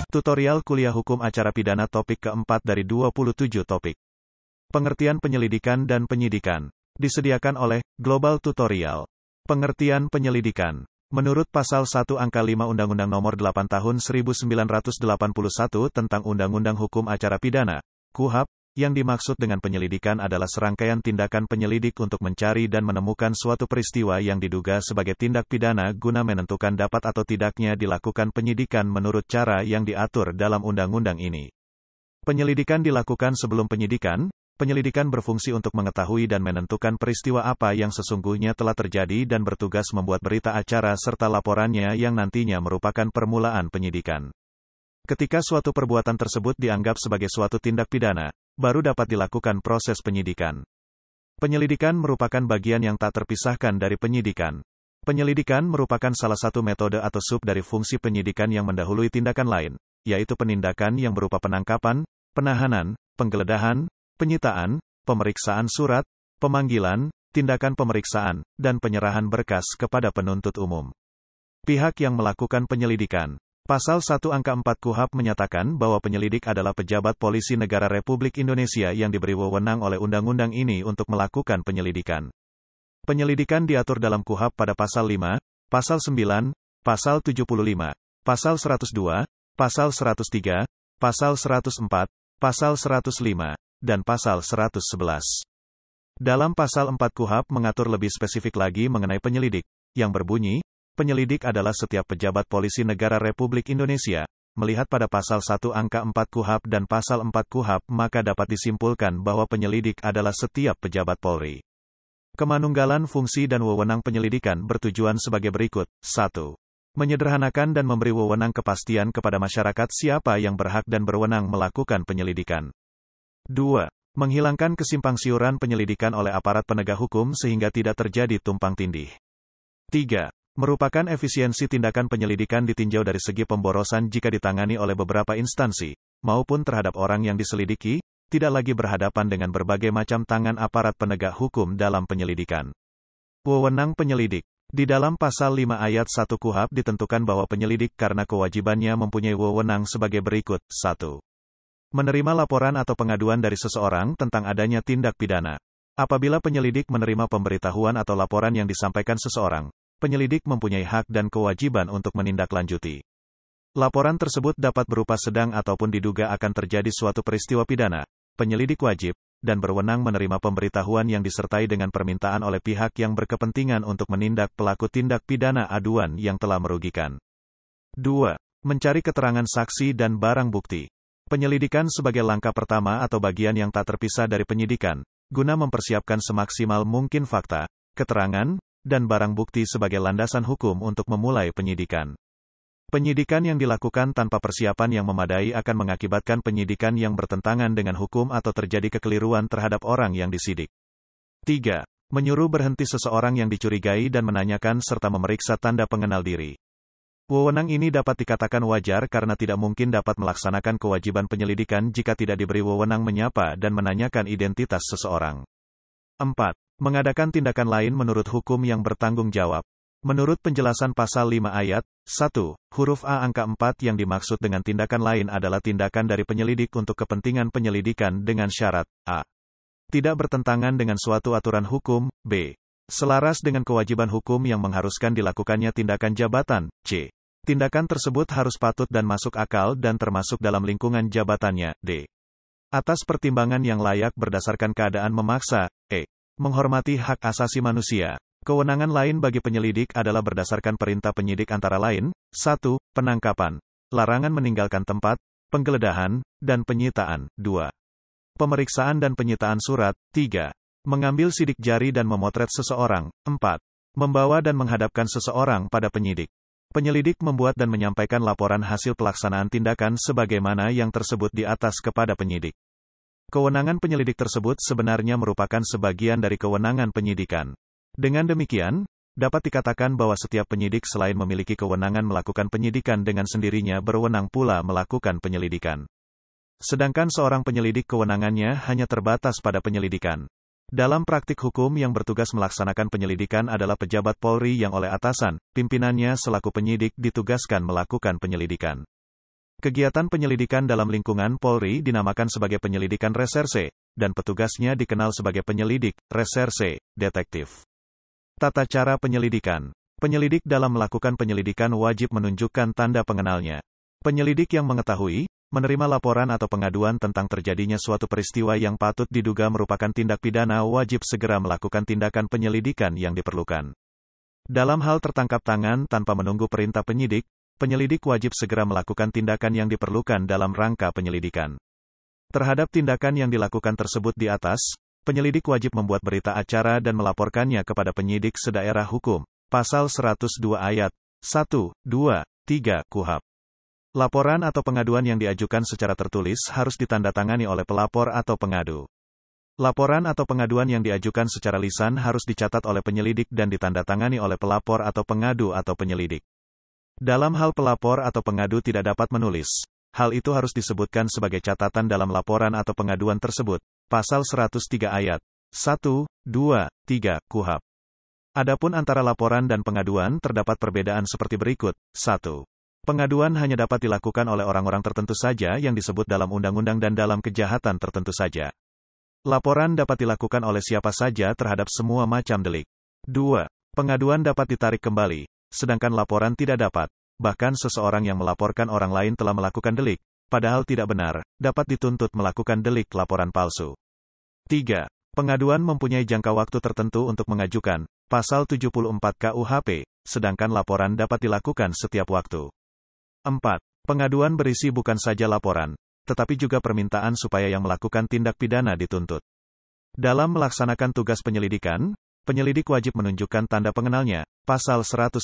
Tutorial kuliah hukum acara pidana topik keempat dari 27 topik. Pengertian penyelidikan dan penyidikan. Disediakan oleh Global Tutorial. Pengertian penyelidikan. Menurut Pasal 1 Angka 5 Undang-Undang Nomor 8 Tahun 1981 tentang Undang-Undang Hukum Acara Pidana, KUHP, yang dimaksud dengan penyelidikan adalah serangkaian tindakan penyelidik untuk mencari dan menemukan suatu peristiwa yang diduga sebagai tindak pidana guna menentukan dapat atau tidaknya dilakukan penyidikan menurut cara yang diatur dalam undang-undang ini. Penyelidikan dilakukan sebelum penyidikan. Penyelidikan berfungsi untuk mengetahui dan menentukan peristiwa apa yang sesungguhnya telah terjadi dan bertugas membuat berita acara serta laporannya yang nantinya merupakan permulaan penyidikan. Ketika suatu perbuatan tersebut dianggap sebagai suatu tindak pidana, baru dapat dilakukan proses penyidikan. Penyelidikan merupakan bagian yang tak terpisahkan dari penyidikan. Penyelidikan merupakan salah satu metode atau sub dari fungsi penyidikan yang mendahului tindakan lain, yaitu penindakan yang berupa penangkapan, penahanan, penggeledahan, penyitaan, pemeriksaan surat, pemanggilan, tindakan pemeriksaan, dan penyerahan berkas kepada penuntut umum. Pihak yang melakukan penyelidikan. Pasal 1 Angka 4 KUHP menyatakan bahwa penyelidik adalah pejabat polisi negara Republik Indonesia yang diberi wewenang oleh undang-undang ini untuk melakukan penyelidikan. Penyelidikan diatur dalam KUHP pada Pasal 5, Pasal 9, Pasal 75, Pasal 102, Pasal 103, Pasal 104, Pasal 105, dan Pasal 111. Dalam Pasal 4 KUHP mengatur lebih spesifik lagi mengenai penyelidik, yang berbunyi, penyelidik adalah setiap pejabat polisi negara Republik Indonesia. Melihat pada Pasal 1 Angka 4 KUHP dan Pasal 4 KUHP, maka dapat disimpulkan bahwa penyelidik adalah setiap pejabat Polri. Kemanunggalan fungsi dan wewenang penyelidikan bertujuan sebagai berikut. 1. Menyederhanakan dan memberi wewenang kepastian kepada masyarakat siapa yang berhak dan berwenang melakukan penyelidikan. 2. Menghilangkan kesimpangsiuran penyelidikan oleh aparat penegak hukum sehingga tidak terjadi tumpang tindih. 3. Merupakan efisiensi tindakan penyelidikan ditinjau dari segi pemborosan jika ditangani oleh beberapa instansi, maupun terhadap orang yang diselidiki, tidak lagi berhadapan dengan berbagai macam tangan aparat penegak hukum dalam penyelidikan. Wewenang penyelidik. Di dalam Pasal 5 Ayat 1 KUHP ditentukan bahwa penyelidik karena kewajibannya mempunyai wewenang sebagai berikut. 1. Menerima laporan atau pengaduan dari seseorang tentang adanya tindak pidana. Apabila penyelidik menerima pemberitahuan atau laporan yang disampaikan seseorang, penyelidik mempunyai hak dan kewajiban untuk menindaklanjuti. Laporan tersebut dapat berupa sedang ataupun diduga akan terjadi suatu peristiwa pidana. Penyelidik wajib dan berwenang menerima pemberitahuan yang disertai dengan permintaan oleh pihak yang berkepentingan untuk menindak pelaku tindak pidana aduan yang telah merugikan. 2. Mencari keterangan saksi dan barang bukti. Penyelidikan sebagai langkah pertama atau bagian yang tak terpisah dari penyidikan, guna mempersiapkan semaksimal mungkin fakta, keterangan, dan barang bukti sebagai landasan hukum untuk memulai penyidikan. Penyidikan yang dilakukan tanpa persiapan yang memadai akan mengakibatkan penyidikan yang bertentangan dengan hukum atau terjadi kekeliruan terhadap orang yang disidik. 3. Menyuruh berhenti seseorang yang dicurigai dan menanyakan serta memeriksa tanda pengenal diri. Wewenang ini dapat dikatakan wajar karena tidak mungkin dapat melaksanakan kewajiban penyelidikan jika tidak diberi wewenang menyapa dan menanyakan identitas seseorang. 4. Mengadakan tindakan lain menurut hukum yang bertanggung jawab. Menurut penjelasan Pasal 5 Ayat 1, huruf A Angka 4 yang dimaksud dengan tindakan lain adalah tindakan dari penyelidik untuk kepentingan penyelidikan dengan syarat A. Tidak bertentangan dengan suatu aturan hukum, B. Selaras dengan kewajiban hukum yang mengharuskan dilakukannya tindakan jabatan, C. Tindakan tersebut harus patut dan masuk akal dan termasuk dalam lingkungan jabatannya, D. Atas pertimbangan yang layak berdasarkan keadaan memaksa, E. Menghormati hak asasi manusia. Kewenangan lain bagi penyelidik adalah berdasarkan perintah penyidik antara lain, 1. Penangkapan, larangan meninggalkan tempat, penggeledahan, dan penyitaan, 2. Pemeriksaan dan penyitaan surat, 3. Mengambil sidik jari dan memotret seseorang, 4. Membawa dan menghadapkan seseorang pada penyidik. Penyelidik membuat dan menyampaikan laporan hasil pelaksanaan tindakan sebagaimana yang tersebut di atas kepada penyidik. Kewenangan penyelidik tersebut sebenarnya merupakan sebagian dari kewenangan penyidikan. Dengan demikian, dapat dikatakan bahwa setiap penyidik selain memiliki kewenangan melakukan penyidikan dengan sendirinya berwenang pula melakukan penyelidikan. Sedangkan seorang penyelidik kewenangannya hanya terbatas pada penyelidikan. Dalam praktik hukum yang bertugas melaksanakan penyelidikan adalah pejabat Polri yang oleh atasan, pimpinannya selaku penyidik ditugaskan melakukan penyelidikan. Kegiatan penyelidikan dalam lingkungan Polri dinamakan sebagai penyelidikan reserse, dan petugasnya dikenal sebagai penyelidik, reserse, detektif. Tata cara penyelidikan. Penyelidik dalam melakukan penyelidikan wajib menunjukkan tanda pengenalnya. Penyelidik yang mengetahui, menerima laporan atau pengaduan tentang terjadinya suatu peristiwa yang patut diduga merupakan tindak pidana wajib segera melakukan tindakan penyelidikan yang diperlukan. Dalam hal tertangkap tangan tanpa menunggu perintah penyidik, penyelidik wajib segera melakukan tindakan yang diperlukan dalam rangka penyelidikan. Terhadap tindakan yang dilakukan tersebut di atas, penyelidik wajib membuat berita acara dan melaporkannya kepada penyidik sedaerah hukum. Pasal 102 ayat 1, 2, 3 KUHP. Laporan atau pengaduan yang diajukan secara tertulis harus ditandatangani oleh pelapor atau pengadu. Laporan atau pengaduan yang diajukan secara lisan harus dicatat oleh penyelidik dan ditandatangani oleh pelapor atau pengadu atau penyelidik. Dalam hal pelapor atau pengadu tidak dapat menulis, hal itu harus disebutkan sebagai catatan dalam laporan atau pengaduan tersebut. Pasal 103 ayat 1, 2, 3 KUHP. Adapun antara laporan dan pengaduan terdapat perbedaan seperti berikut. 1. Pengaduan hanya dapat dilakukan oleh orang-orang tertentu saja yang disebut dalam undang-undang dan dalam kejahatan tertentu saja. Laporan dapat dilakukan oleh siapa saja terhadap semua macam delik. 2. Pengaduan dapat ditarik kembali, sedangkan laporan tidak dapat. Bahkan seseorang yang melaporkan orang lain telah melakukan delik, padahal tidak benar, dapat dituntut melakukan delik laporan palsu. 3. Pengaduan mempunyai jangka waktu tertentu untuk mengajukan, pasal 74 KUHP, sedangkan laporan dapat dilakukan setiap waktu. 4. Pengaduan berisi bukan saja laporan, tetapi juga permintaan supaya yang melakukan tindak pidana dituntut. Dalam melaksanakan tugas penyelidikan, penyelidik wajib menunjukkan tanda pengenalnya, pasal 105.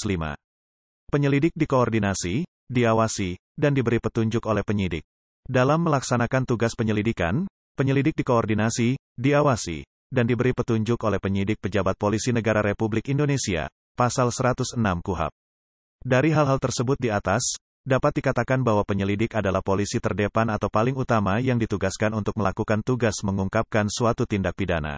Penyelidik dikoordinasi, diawasi, dan diberi petunjuk oleh penyidik. Dalam melaksanakan tugas penyelidikan, penyelidik dikoordinasi, diawasi, dan diberi petunjuk oleh penyidik pejabat Polisi Negara Republik Indonesia, pasal 106 KUHP. Dari hal-hal tersebut di atas, dapat dikatakan bahwa penyelidik adalah polisi terdepan atau paling utama yang ditugaskan untuk melakukan tugas mengungkapkan suatu tindak pidana.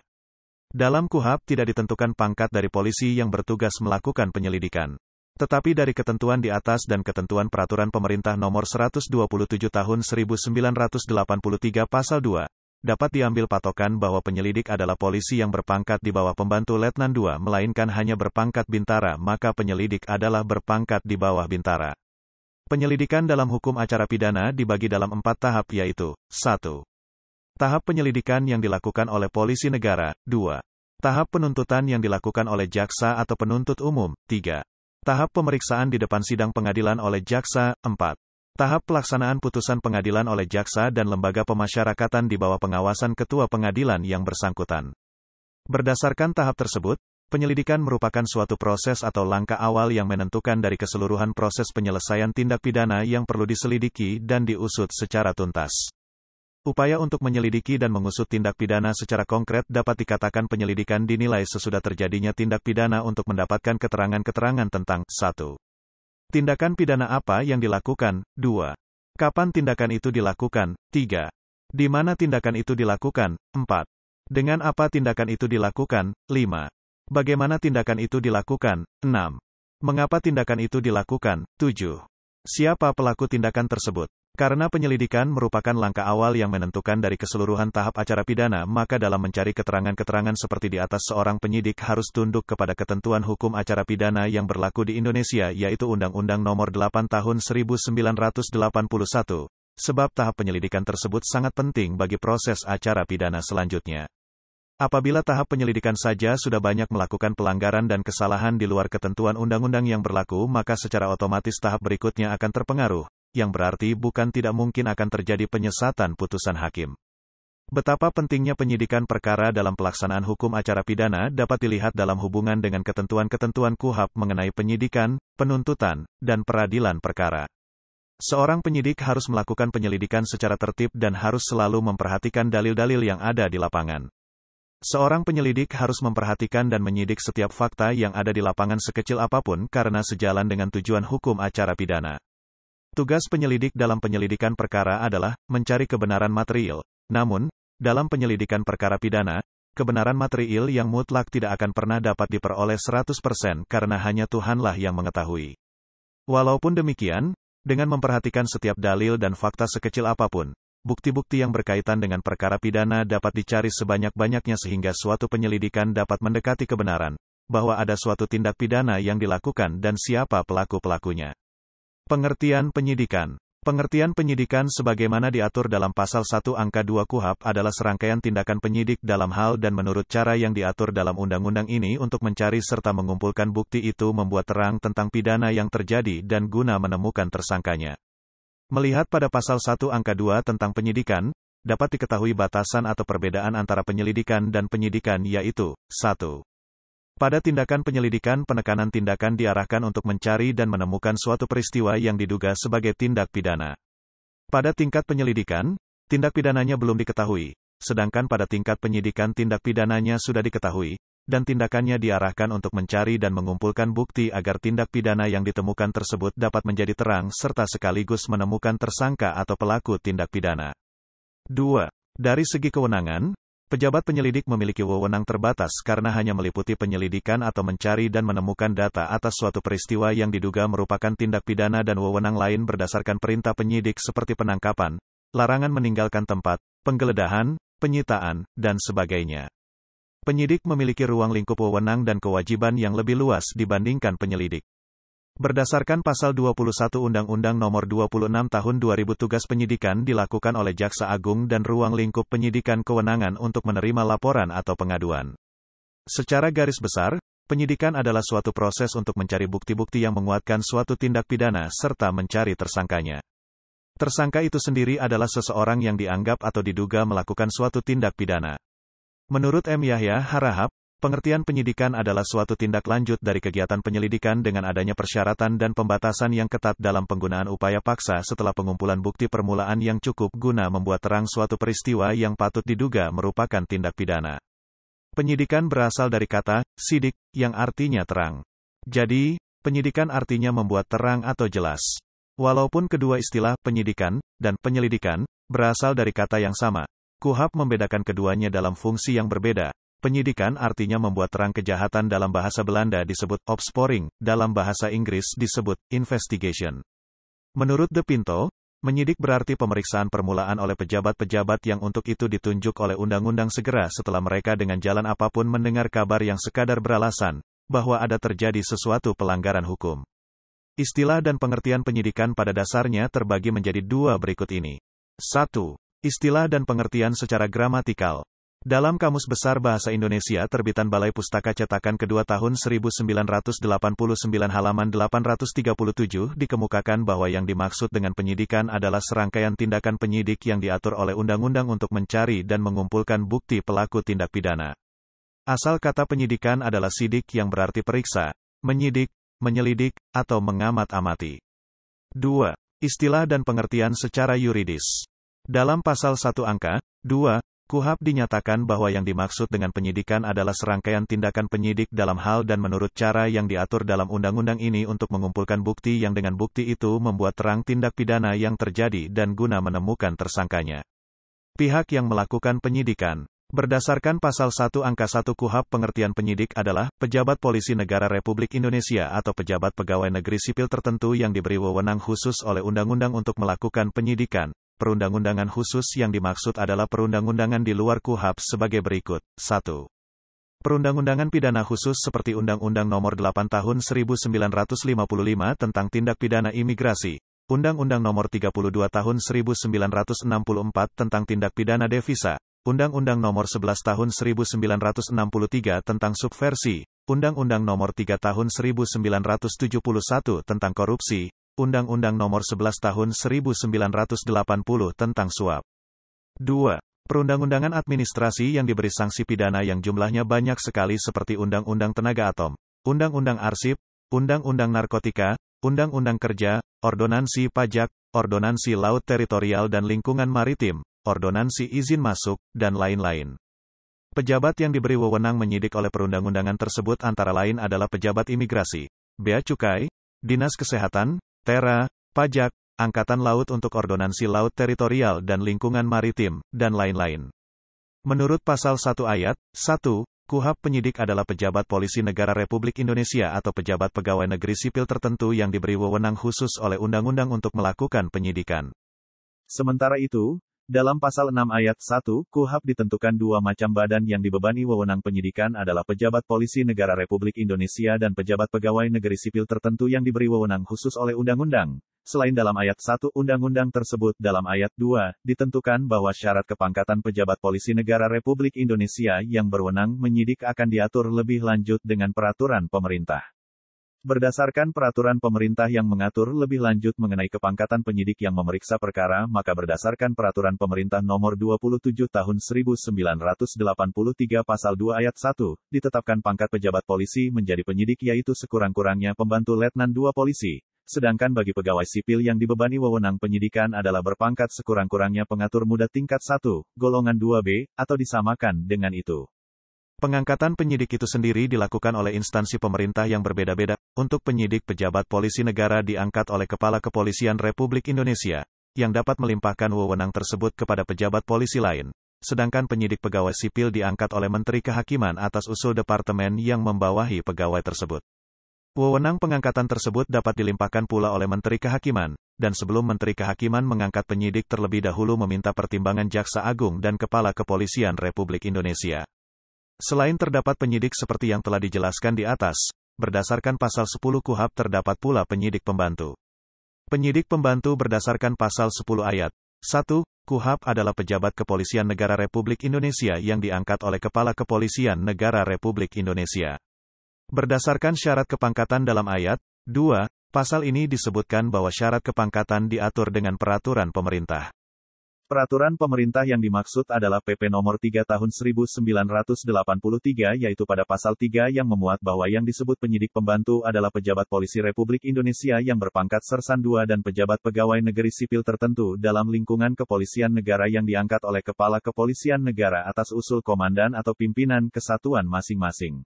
Dalam KUHP tidak ditentukan pangkat dari polisi yang bertugas melakukan penyelidikan. Tetapi dari ketentuan di atas dan ketentuan Peraturan Pemerintah Nomor 127 Tahun 1983 Pasal 2, dapat diambil patokan bahwa penyelidik adalah polisi yang berpangkat di bawah pembantu letnan 2 melainkan hanya berpangkat bintara, maka penyelidik adalah berpangkat di bawah bintara. Penyelidikan dalam hukum acara pidana dibagi dalam 4 tahap yaitu, 1. Tahap penyelidikan yang dilakukan oleh polisi negara, 2. Tahap penuntutan yang dilakukan oleh jaksa atau penuntut umum, 3. Tahap pemeriksaan di depan sidang pengadilan oleh jaksa, 4. Tahap pelaksanaan putusan pengadilan oleh jaksa dan lembaga pemasyarakatan di bawah pengawasan ketua pengadilan yang bersangkutan. Berdasarkan tahap tersebut, penyelidikan merupakan suatu proses atau langkah awal yang menentukan dari keseluruhan proses penyelesaian tindak pidana yang perlu diselidiki dan diusut secara tuntas. Upaya untuk menyelidiki dan mengusut tindak pidana secara konkret dapat dikatakan penyelidikan dinilai sesudah terjadinya tindak pidana untuk mendapatkan keterangan-keterangan tentang 1. Tindakan pidana apa yang dilakukan, 2. Kapan tindakan itu dilakukan, 3. Di mana tindakan itu dilakukan, 4. Dengan apa tindakan itu dilakukan, 5. Bagaimana tindakan itu dilakukan, 6. Mengapa tindakan itu dilakukan, 7. Siapa pelaku tindakan tersebut? Karena penyelidikan merupakan langkah awal yang menentukan dari keseluruhan tahap acara pidana, maka dalam mencari keterangan-keterangan seperti di atas seorang penyidik harus tunduk kepada ketentuan hukum acara pidana yang berlaku di Indonesia yaitu Undang-Undang Nomor 8 Tahun 1981. Sebab tahap penyelidikan tersebut sangat penting bagi proses acara pidana selanjutnya. Apabila tahap penyelidikan saja sudah banyak melakukan pelanggaran dan kesalahan di luar ketentuan undang-undang yang berlaku, maka secara otomatis tahap berikutnya akan terpengaruh, yang berarti bukan tidak mungkin akan terjadi penyesatan putusan hakim. Betapa pentingnya penyidikan perkara dalam pelaksanaan hukum acara pidana dapat dilihat dalam hubungan dengan ketentuan-ketentuan KUHP mengenai penyidikan, penuntutan, dan peradilan perkara. Seorang penyidik harus melakukan penyelidikan secara tertib dan harus selalu memperhatikan dalil-dalil yang ada di lapangan. Seorang penyelidik harus memperhatikan dan menyidik setiap fakta yang ada di lapangan sekecil apapun karena sejalan dengan tujuan hukum acara pidana. Tugas penyelidik dalam penyelidikan perkara adalah mencari kebenaran material. Namun, dalam penyelidikan perkara pidana, kebenaran material yang mutlak tidak akan pernah dapat diperoleh 100% karena hanya Tuhanlah yang mengetahui. Walaupun demikian, dengan memperhatikan setiap dalil dan fakta sekecil apapun, bukti-bukti yang berkaitan dengan perkara pidana dapat dicari sebanyak-banyaknya sehingga suatu penyelidikan dapat mendekati kebenaran, bahwa ada suatu tindak pidana yang dilakukan dan siapa pelaku-pelakunya. Pengertian penyidikan. Pengertian penyidikan sebagaimana diatur dalam pasal 1 angka 2 KUHP adalah serangkaian tindakan penyidik dalam hal dan menurut cara yang diatur dalam undang-undang ini untuk mencari serta mengumpulkan bukti itu membuat terang tentang pidana yang terjadi dan guna menemukan tersangkanya. Melihat pada pasal 1 angka 2 tentang penyidikan, dapat diketahui batasan atau perbedaan antara penyelidikan dan penyidikan yaitu, 1. Pada tindakan penyelidikan penekanan tindakan diarahkan untuk mencari dan menemukan suatu peristiwa yang diduga sebagai tindak pidana. Pada tingkat penyelidikan, tindak pidananya belum diketahui, sedangkan pada tingkat penyidikan tindak pidananya sudah diketahui, dan tindakannya diarahkan untuk mencari dan mengumpulkan bukti agar tindak pidana yang ditemukan tersebut dapat menjadi terang serta sekaligus menemukan tersangka atau pelaku tindak pidana. 2. Dari segi kewenangan, pejabat penyelidik memiliki wewenang terbatas karena hanya meliputi penyelidikan atau mencari dan menemukan data atas suatu peristiwa yang diduga merupakan tindak pidana dan wewenang lain berdasarkan perintah penyidik seperti penangkapan, larangan meninggalkan tempat, penggeledahan, penyitaan, dan sebagainya. Penyidik memiliki ruang lingkup wewenang dan kewajiban yang lebih luas dibandingkan penyelidik. Berdasarkan pasal 21 Undang-Undang Nomor 26 Tahun 2000 tugas penyidikan dilakukan oleh Jaksa Agung dan ruang lingkup penyidikan kewenangan untuk menerima laporan atau pengaduan. Secara garis besar, penyidikan adalah suatu proses untuk mencari bukti-bukti yang menguatkan suatu tindak pidana serta mencari tersangkanya. Tersangka itu sendiri adalah seseorang yang dianggap atau diduga melakukan suatu tindak pidana. Menurut M. Yahya Harahap, pengertian penyidikan adalah suatu tindak lanjut dari kegiatan penyelidikan dengan adanya persyaratan dan pembatasan yang ketat dalam penggunaan upaya paksa setelah pengumpulan bukti permulaan yang cukup guna membuat terang suatu peristiwa yang patut diduga merupakan tindak pidana. Penyidikan berasal dari kata sidik, yang artinya terang. Jadi, penyidikan artinya membuat terang atau jelas. Walaupun kedua istilah penyidikan dan penyelidikan berasal dari kata yang sama, KUHP membedakan keduanya dalam fungsi yang berbeda. Penyidikan artinya membuat terang kejahatan dalam bahasa Belanda disebut opsporing, dalam bahasa Inggris disebut investigation. Menurut De Pinto, menyidik berarti pemeriksaan permulaan oleh pejabat-pejabat yang untuk itu ditunjuk oleh undang-undang segera setelah mereka dengan jalan apapun mendengar kabar yang sekadar beralasan bahwa ada terjadi sesuatu pelanggaran hukum. Istilah dan pengertian penyidikan pada dasarnya terbagi menjadi dua berikut ini. 1. Istilah dan pengertian secara gramatikal. Dalam Kamus Besar Bahasa Indonesia terbitan Balai Pustaka Cetakan Kedua tahun 1989 halaman 837 dikemukakan bahwa yang dimaksud dengan penyidikan adalah serangkaian tindakan penyidik yang diatur oleh undang-undang untuk mencari dan mengumpulkan bukti pelaku tindak pidana. Asal kata penyidikan adalah sidik yang berarti periksa, menyidik, menyelidik, atau mengamat-amati. 2. Istilah dan pengertian secara yuridis. Dalam pasal 1 angka 2, KUHP dinyatakan bahwa yang dimaksud dengan penyidikan adalah serangkaian tindakan penyidik dalam hal dan menurut cara yang diatur dalam undang-undang ini untuk mengumpulkan bukti yang dengan bukti itu membuat terang tindak pidana yang terjadi dan guna menemukan tersangkanya. Pihak yang melakukan penyidikan. Berdasarkan pasal 1 angka 1 KUHP pengertian penyidik adalah pejabat polisi negara Republik Indonesia atau pejabat pegawai negeri sipil tertentu yang diberi wewenang khusus oleh undang-undang untuk melakukan penyidikan. Perundang-undangan khusus yang dimaksud adalah perundang-undangan di luar KUHP sebagai berikut. 1. Perundang-undangan pidana khusus seperti Undang-Undang Nomor 8 Tahun 1955 tentang Tindak Pidana Imigrasi, Undang-Undang Nomor 32 Tahun 1964 tentang Tindak Pidana Devisa, Undang-Undang Nomor 11 Tahun 1963 tentang Subversi, Undang-Undang Nomor 3 Tahun 1971 tentang Korupsi, Undang-Undang Nomor 11 Tahun 1980 tentang suap. 2. Perundang-undangan administrasi yang diberi sanksi pidana yang jumlahnya banyak sekali seperti Undang-Undang Tenaga Atom, Undang-Undang Arsip, Undang-Undang Narkotika, Undang-Undang Kerja, Ordonansi Pajak, Ordonansi Laut Teritorial dan Lingkungan Maritim, Ordonansi Izin Masuk, dan lain-lain. Pejabat yang diberi wewenang menyidik oleh perundang-undangan tersebut antara lain adalah pejabat imigrasi, bea cukai, dinas kesehatan, tera, pajak, Angkatan Laut untuk Ordonansi Laut Teritorial dan Lingkungan Maritim, dan lain-lain. Menurut Pasal 1 Ayat 1, KUHP penyidik adalah pejabat polisi negara Republik Indonesia atau pejabat pegawai negeri sipil tertentu yang diberi wewenang khusus oleh undang-undang untuk melakukan penyidikan. Sementara itu, dalam Pasal 6 Ayat 1, KUHP ditentukan dua macam badan yang dibebani wewenang penyidikan adalah pejabat polisi negara Republik Indonesia dan pejabat pegawai negeri sipil tertentu yang diberi wewenang khusus oleh undang-undang. Selain dalam Ayat 1 Undang-Undang tersebut, dalam Ayat 2, ditentukan bahwa syarat kepangkatan pejabat polisi negara Republik Indonesia yang berwenang menyidik akan diatur lebih lanjut dengan peraturan pemerintah. Berdasarkan peraturan pemerintah yang mengatur lebih lanjut mengenai kepangkatan penyidik yang memeriksa perkara, maka berdasarkan peraturan pemerintah nomor 27 tahun 1983 pasal 2 ayat 1, ditetapkan pangkat pejabat polisi menjadi penyidik yaitu sekurang-kurangnya pembantu letnan 2 polisi. Sedangkan bagi pegawai sipil yang dibebani wewenang penyidikan adalah berpangkat sekurang-kurangnya pengatur muda tingkat 1, golongan 2B, atau disamakan dengan itu. Pengangkatan penyidik itu sendiri dilakukan oleh instansi pemerintah yang berbeda-beda. Untuk penyidik pejabat polisi negara diangkat oleh Kepala Kepolisian Republik Indonesia, yang dapat melimpahkan wewenang tersebut kepada pejabat polisi lain. Sedangkan penyidik pegawai sipil diangkat oleh Menteri Kehakiman atas usul departemen yang membawahi pegawai tersebut. Wewenang pengangkatan tersebut dapat dilimpahkan pula oleh Menteri Kehakiman, dan sebelum Menteri Kehakiman mengangkat penyidik terlebih dahulu meminta pertimbangan Jaksa Agung dan Kepala Kepolisian Republik Indonesia. Selain terdapat penyidik seperti yang telah dijelaskan di atas, berdasarkan Pasal 10 KUHP terdapat pula penyidik pembantu. Penyidik pembantu berdasarkan Pasal 10 Ayat 1 KUHP adalah pejabat kepolisian negara Republik Indonesia yang diangkat oleh Kepala Kepolisian Negara Republik Indonesia. Berdasarkan syarat kepangkatan dalam Ayat 2, pasal ini disebutkan bahwa syarat kepangkatan diatur dengan peraturan pemerintah. Peraturan pemerintah yang dimaksud adalah PP Nomor 3 Tahun 1983 yaitu pada Pasal 3 yang memuat bahwa yang disebut penyidik pembantu adalah pejabat polisi Republik Indonesia yang berpangkat Sersan II dan pejabat pegawai negeri sipil tertentu dalam lingkungan kepolisian negara yang diangkat oleh Kepala Kepolisian Negara atas usul komandan atau pimpinan kesatuan masing-masing.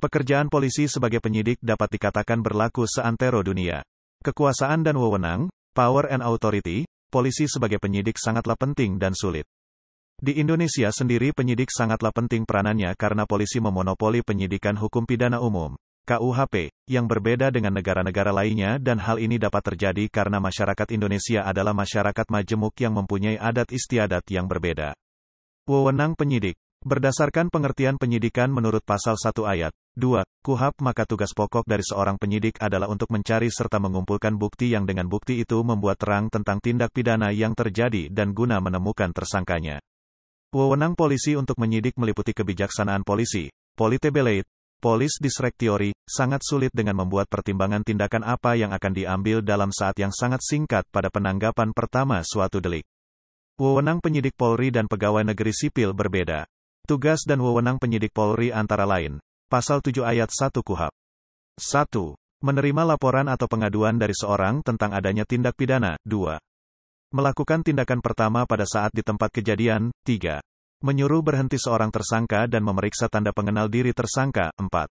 Pekerjaan polisi sebagai penyidik dapat dikatakan berlaku seantero dunia. Kekuasaan dan wewenang, power and authority, polisi sebagai penyidik sangatlah penting dan sulit. Di Indonesia sendiri penyidik sangatlah penting peranannya karena polisi memonopoli penyidikan hukum pidana umum, KUHP, yang berbeda dengan negara-negara lainnya dan hal ini dapat terjadi karena masyarakat Indonesia adalah masyarakat majemuk yang mempunyai adat istiadat yang berbeda. Wewenang penyidik. Berdasarkan pengertian penyidikan menurut Pasal 1 Ayat 2 KUHP maka tugas pokok dari seorang penyidik adalah untuk mencari serta mengumpulkan bukti yang dengan bukti itu membuat terang tentang tindak pidana yang terjadi dan guna menemukan tersangkanya. Wewenang polisi untuk menyidik meliputi kebijaksanaan polisi, politebelate, polis discretionary, sangat sulit dengan membuat pertimbangan tindakan apa yang akan diambil dalam saat yang sangat singkat pada penanggapan pertama suatu delik. Wewenang penyidik Polri dan pegawai negeri sipil berbeda. Tugas dan wewenang penyidik Polri antara lain. Pasal 7 Ayat 1 KUHP. 1. Menerima laporan atau pengaduan dari seorang tentang adanya tindak pidana. 2. Melakukan tindakan pertama pada saat di tempat kejadian. 3. Menyuruh berhenti seorang tersangka dan memeriksa tanda pengenal diri tersangka. 4.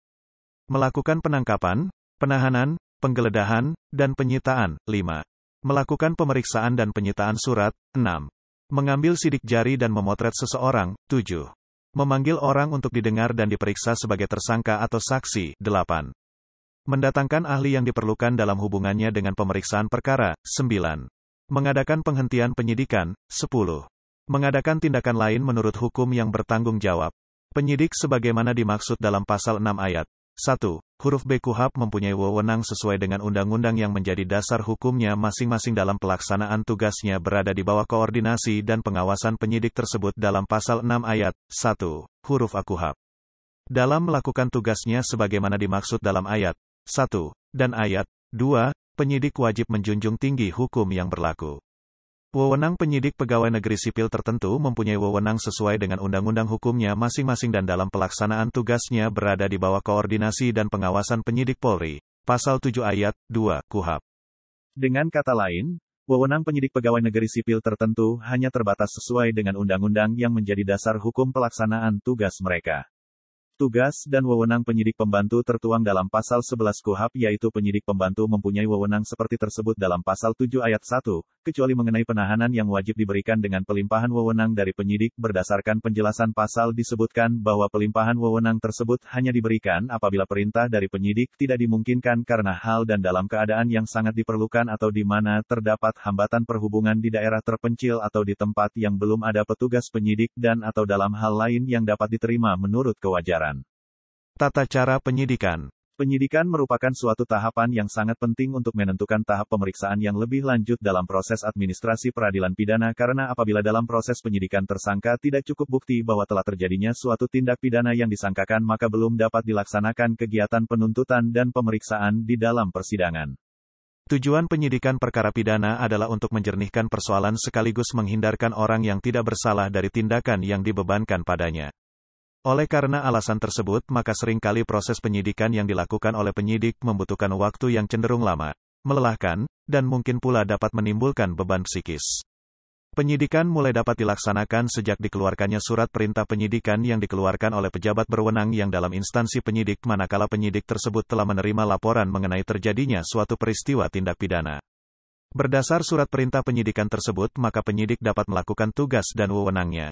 Melakukan penangkapan, penahanan, penggeledahan, dan penyitaan. 5. Melakukan pemeriksaan dan penyitaan surat. 6. Mengambil sidik jari dan memotret seseorang. 7. Memanggil orang untuk didengar dan diperiksa sebagai tersangka atau saksi. 8. Mendatangkan ahli yang diperlukan dalam hubungannya dengan pemeriksaan perkara. 9. Mengadakan penghentian penyidikan. 10. Mengadakan tindakan lain menurut hukum yang bertanggung jawab. Penyidik sebagaimana dimaksud dalam Pasal 6 Ayat 1. Huruf B KUHP mempunyai wewenang sesuai dengan undang-undang yang menjadi dasar hukumnya masing-masing dalam pelaksanaan tugasnya berada di bawah koordinasi dan pengawasan penyidik tersebut dalam Pasal 6 Ayat 1. Huruf A KUHP. Dalam melakukan tugasnya sebagaimana dimaksud dalam Ayat 1 dan Ayat 2, penyidik wajib menjunjung tinggi hukum yang berlaku. Wewenang penyidik pegawai negeri sipil tertentu mempunyai wewenang sesuai dengan undang-undang hukumnya masing-masing dan dalam pelaksanaan tugasnya berada di bawah koordinasi dan pengawasan penyidik Polri. Pasal 7 Ayat 2 KUHP. Dengan kata lain, wewenang penyidik pegawai negeri sipil tertentu hanya terbatas sesuai dengan undang-undang yang menjadi dasar hukum pelaksanaan tugas mereka. Tugas dan wewenang penyidik pembantu tertuang dalam Pasal 11 KUHP, yaitu penyidik pembantu mempunyai wewenang seperti tersebut dalam Pasal 7 Ayat 1, kecuali mengenai penahanan yang wajib diberikan dengan pelimpahan wewenang dari penyidik. Berdasarkan penjelasan pasal disebutkan bahwa pelimpahan wewenang tersebut hanya diberikan apabila perintah dari penyidik tidak dimungkinkan karena hal dan dalam keadaan yang sangat diperlukan atau di mana terdapat hambatan perhubungan di daerah terpencil atau di tempat yang belum ada petugas penyidik dan atau dalam hal lain yang dapat diterima menurut kewajaran. Tata cara penyidikan. Penyidikan merupakan suatu tahapan yang sangat penting untuk menentukan tahap pemeriksaan yang lebih lanjut dalam proses administrasi peradilan pidana, karena apabila dalam proses penyidikan tersangka tidak cukup bukti bahwa telah terjadinya suatu tindak pidana yang disangkakan, maka belum dapat dilaksanakan kegiatan penuntutan dan pemeriksaan di dalam persidangan. Tujuan penyidikan perkara pidana adalah untuk menjernihkan persoalan sekaligus menghindarkan orang yang tidak bersalah dari tindakan yang dibebankan padanya. Oleh karena alasan tersebut, maka seringkali proses penyidikan yang dilakukan oleh penyidik membutuhkan waktu yang cenderung lama, melelahkan, dan mungkin pula dapat menimbulkan beban psikis. Penyidikan mulai dapat dilaksanakan sejak dikeluarkannya surat perintah penyidikan yang dikeluarkan oleh pejabat berwenang yang dalam instansi penyidik manakala penyidik tersebut telah menerima laporan mengenai terjadinya suatu peristiwa tindak pidana. Berdasar surat perintah penyidikan tersebut, maka penyidik dapat melakukan tugas dan wewenangnya.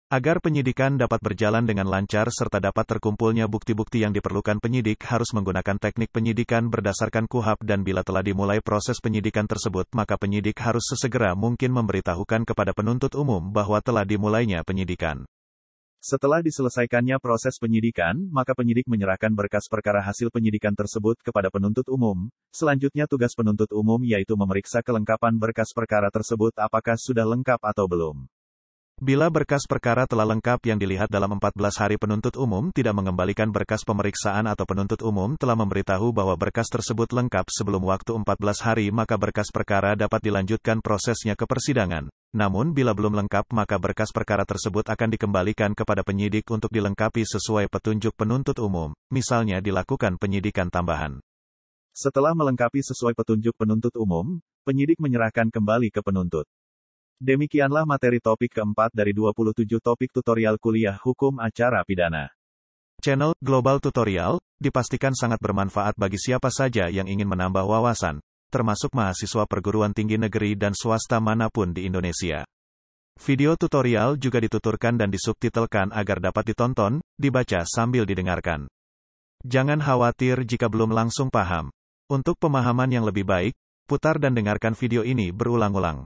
Agar penyidikan dapat berjalan dengan lancar serta dapat terkumpulnya bukti-bukti yang diperlukan, penyidik harus menggunakan teknik penyidikan berdasarkan KUHP, dan bila telah dimulai proses penyidikan tersebut, maka penyidik harus sesegera mungkin memberitahukan kepada penuntut umum bahwa telah dimulainya penyidikan. Setelah diselesaikannya proses penyidikan, maka penyidik menyerahkan berkas perkara hasil penyidikan tersebut kepada penuntut umum. Selanjutnya tugas penuntut umum yaitu memeriksa kelengkapan berkas perkara tersebut apakah sudah lengkap atau belum. Bila berkas perkara telah lengkap yang dilihat dalam 14 hari, penuntut umum tidak mengembalikan berkas pemeriksaan atau penuntut umum telah memberitahu bahwa berkas tersebut lengkap sebelum waktu 14 hari, maka berkas perkara dapat dilanjutkan prosesnya ke persidangan. Namun bila belum lengkap, maka berkas perkara tersebut akan dikembalikan kepada penyidik untuk dilengkapi sesuai petunjuk penuntut umum, misalnya dilakukan penyidikan tambahan. Setelah melengkapi sesuai petunjuk penuntut umum, penyidik menyerahkan kembali ke penuntut. Demikianlah materi topik keempat dari 27 topik tutorial kuliah hukum acara pidana. Channel Global Tutorial dipastikan sangat bermanfaat bagi siapa saja yang ingin menambah wawasan, termasuk mahasiswa perguruan tinggi negeri dan swasta manapun di Indonesia. Video tutorial juga dituturkan dan disubtitelkan agar dapat ditonton, dibaca sambil didengarkan. Jangan khawatir jika belum langsung paham. Untuk pemahaman yang lebih baik, putar dan dengarkan video ini berulang-ulang.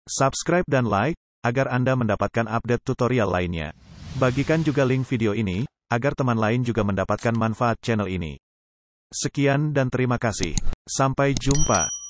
Subscribe dan like, agar Anda mendapatkan update tutorial lainnya. Bagikan juga link video ini, agar teman lain juga mendapatkan manfaat channel ini. Sekian dan terima kasih. Sampai jumpa.